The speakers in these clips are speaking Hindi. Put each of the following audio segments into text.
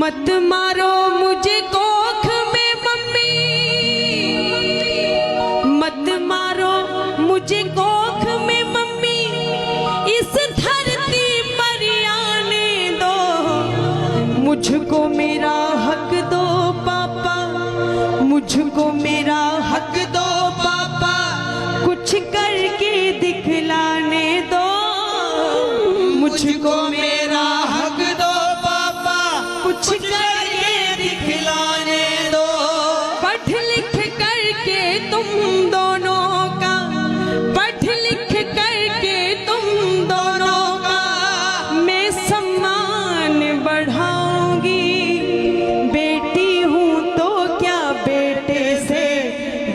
मत मारो मुझे कोख में मम्मी, मत मारो मुझे कोख में मम्मी, इस धरती पर आने दो, मुझको मेरा हक दो पापा, मुझको मेरा हक दो पापा, कुछ करके दिखलाने दो, मुझको मेरा हक दो पापा, कुछ करके दिखलाने दो। पढ़ लिख करके तुम दोनों का, पढ़ लिख करके तुम दोनों का मैं सम्मान बढ़ाऊंगी। बेटी हूँ तो क्या बेटे से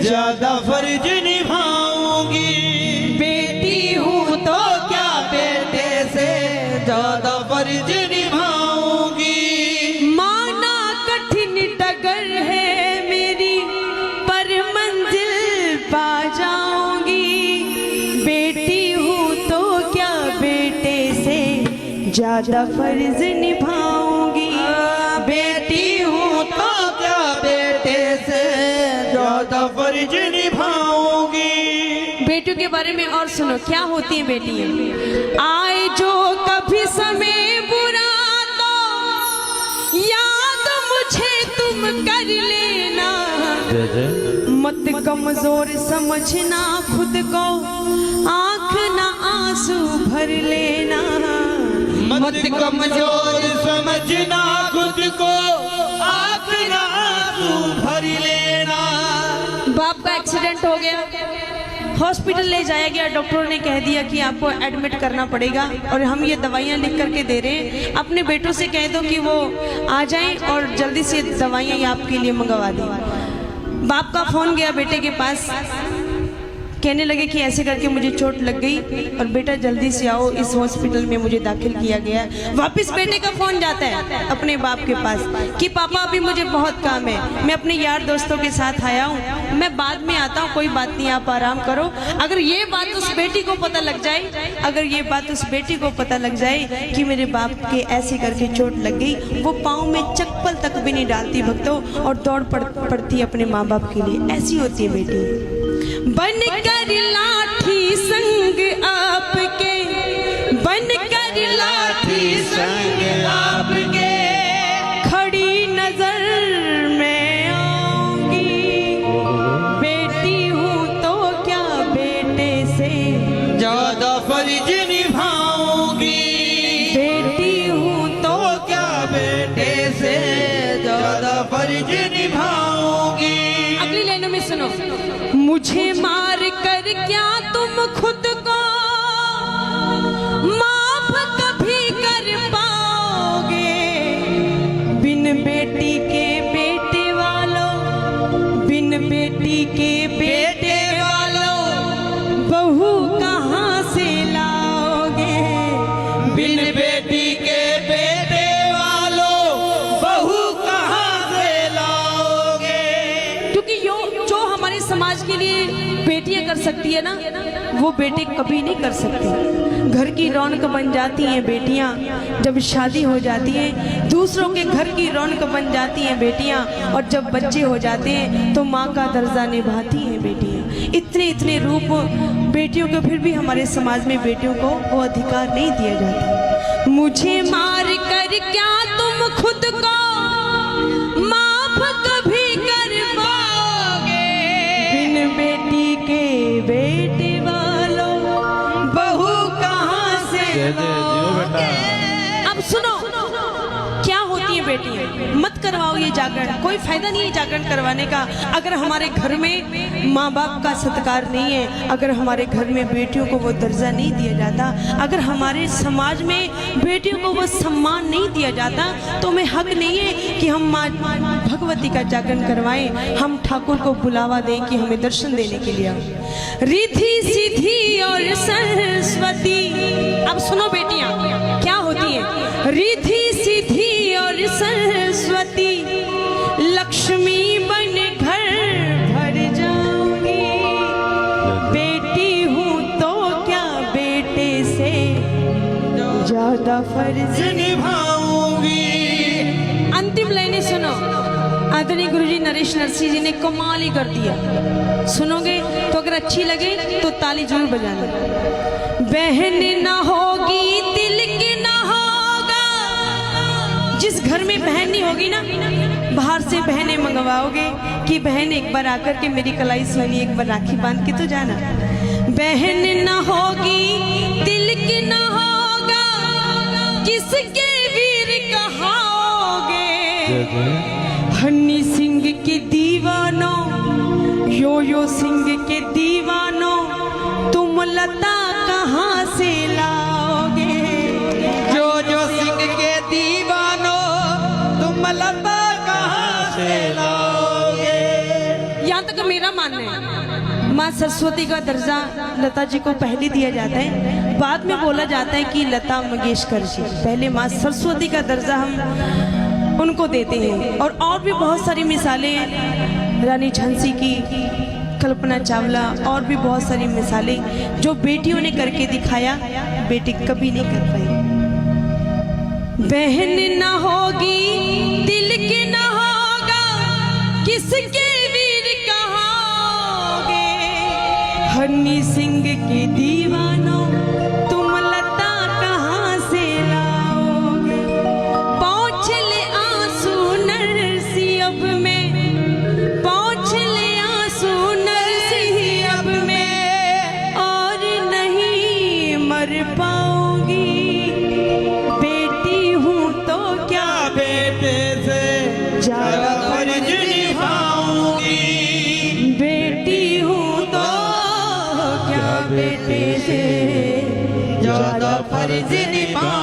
ज्यादा फर्ज निभाऊंगी। बेटी हूँ तो क्या बेटे से ज्यादा फर्ज निभाऊंगी। माना कठिन डगर है मेरी, पर मंजिल पा जाऊंगी। बेटी हूँ तो क्या बेटे से ज्यादा फर्ज निभाऊंगी। बेटी हूँ तो क्या बेटे से ज्यादा फर्ज निभाऊंगी। बेटियों के बारे में और सुनो, क्या होती है बेटियां। आए जो कभी समय बुरा तो याद मुझे तुम कर लेना, मत कमजोर समझना खुद को, आंख ना आंसू भर लेना। मत कमजोर समझना खुद को, आंख ना आंसू भर लेना। बाप का एक्सीडेंट हो गया, हॉस्पिटल ले जाया गया, डॉक्टरों ने कह दिया कि आपको एडमिट करना पड़ेगा और हम ये दवाइयाँ लिख करके दे रहे हैं। अपने बेटों से कह दो कि वो आ जाएं और जल्दी से दवाइयाँ आपके लिए मंगवा दें। बाप का फोन गया बेटे के पास, कहने लगे कि ऐसे करके मुझे चोट लग गई और बेटा जल्दी से आओ, इस हॉस्पिटल में मुझे दाखिल किया गया है। वापस बेटे का फोन जाता है अपने बाप के पास कि पापा अभी मुझे बहुत काम है, मैं अपने यार दोस्तों के साथ आया हूँ, मैं बाद में आता हूँ, कोई बात नहीं आप आराम करो। अगर ये बात उस बेटी को पता लग जाए, अगर ये बात उस बेटी को पता लग जाए कि मेरे बाप के ऐसे करके चोट लग गई, वो पाँव में चप्पल तक भी नहीं डालती भक्तों और दौड़ पड़ती अपने माँ बाप के लिए। ऐसी होती है बेटी। बन कर लाठी संग आपके, बन कर लाठी संग आपके, खड़ी नजर में आऊंगी। बेटी हूँ तो क्या बेटे से ज्यादा फर्ज निभाऊंगी। बेटी हूँ तो क्या बेटे से ज्यादा फर्ज निभाऊंगी। अगली लाइनों में सुनो। मुझे मार कर क्या तुम खुद को माफ कभी कर पाओगे। बिन बेटी के बेटे वालों, बिन बेटी के बेटे वालों बहू कहाँ से लाओगे। बिन बेटी के बेटे वालों बहू कहाँ से लाओगे। क्योंकि जो हमारे समाज के लिए बेटियां कर सकती है ना, वो बेटे कभी नहीं कर सकते। घर की रौनक बन जाती हैं बेटियां, जब शादी हो जाती है दूसरों के घर की रौनक बन जाती हैं बेटियां, और जब बच्चे हो जाते हैं तो माँ का दर्जा निभाती हैं बेटियां। इतने इतने रूप बेटियों को, फिर भी हमारे समाज में बेटियों को वो अधिकार नहीं दिया जाता। मुझे मार कर क्या तुम खुद को माफ कभी कर पाओगे। बिन बेटी के बेटे वालों बहू कहाँ से लाओगे। अब सुनो क्या होती है बेटियां। मत करवाओ ये जागरण, कोई फायदा नहीं है जागरण करवाने का अगर हमारे घर में माँ बाप का सत्कार नहीं है, अगर हमारे घर में बेटियों को वो दर्जा नहीं दिया जाता, अगर हमारे समाज में बेटियों को वो सम्मान नहीं दिया जाता, तो हमें हक नहीं है कि हम माँ भगवती का जागरण करवाएं, हम ठाकुर को बुलावा दें कि हमें दर्शन देने के लिए आए। रिद्धि सिद्धि और सरस्वती। अब सुनो बेटियां क्या होती है। रिद्धि सिद्धि और सरस्वती, लक्ष्मी बन घर भर जाऊंगी। बेटी हूँ तो क्या बेटे से ज्यादा फर्ज निभाऊंगी। अंतिम आदरणीय गुरुजी नरेश नरसी जी ने कमाल ही कर दिया। सुनोगे तो अगर अच्छी लगे तो ताली जरूर बजाना। बहन ना होगी तिलक ना होगा, जिस घर में बहन नहीं होगी ना, बाहर से बहनें मंगवाओगे कि बहन एक बार आकर के मेरी कलाई सोनी एक बार राखी बांध के तो जाना। बहन ना होगी तिलक ना होगा, किसके वीर कहाओगे। हन्नी सिंह के दीवानों, यो सिंह के दीवानों, तुम लता कहाँ से लाओगे। जो सिंह के दीवानों, तुम लता कहाँ से लाओगे। यहाँ तक मेरा मानना है। माँ सरस्वती का दर्जा लता जी को पहले दिया जाता है, बाद में बोला जाता है कि लता मंगेशकर जी। पहले माँ सरस्वती का दर्जा हम उनको देते हैं। और भी बहुत सारी मिसालें, रानी झांसी की, कल्पना चावला, और भी बहुत सारी मिसालें जो बेटियों ने करके दिखाया, बेटी कभी नहीं कर पाई। बहन ना होगी तिलक ना होगा, किसके वीर कहाओगे। हन्नी सिंह के दीवानों, तुम लता कहाँ से लाओगे। पहुँच ले आंसू नरसी अब मैं, पहुँच ले आंसू नरसी अब मैं, और नहीं मर पाऊंगी। बेटी हूँ तो क्या बेटे से ज्यादा फर्ज निभाऊंगी। बेटी हूँ तो क्या बेटे से ज्यादा फर्ज निभाऊंगी।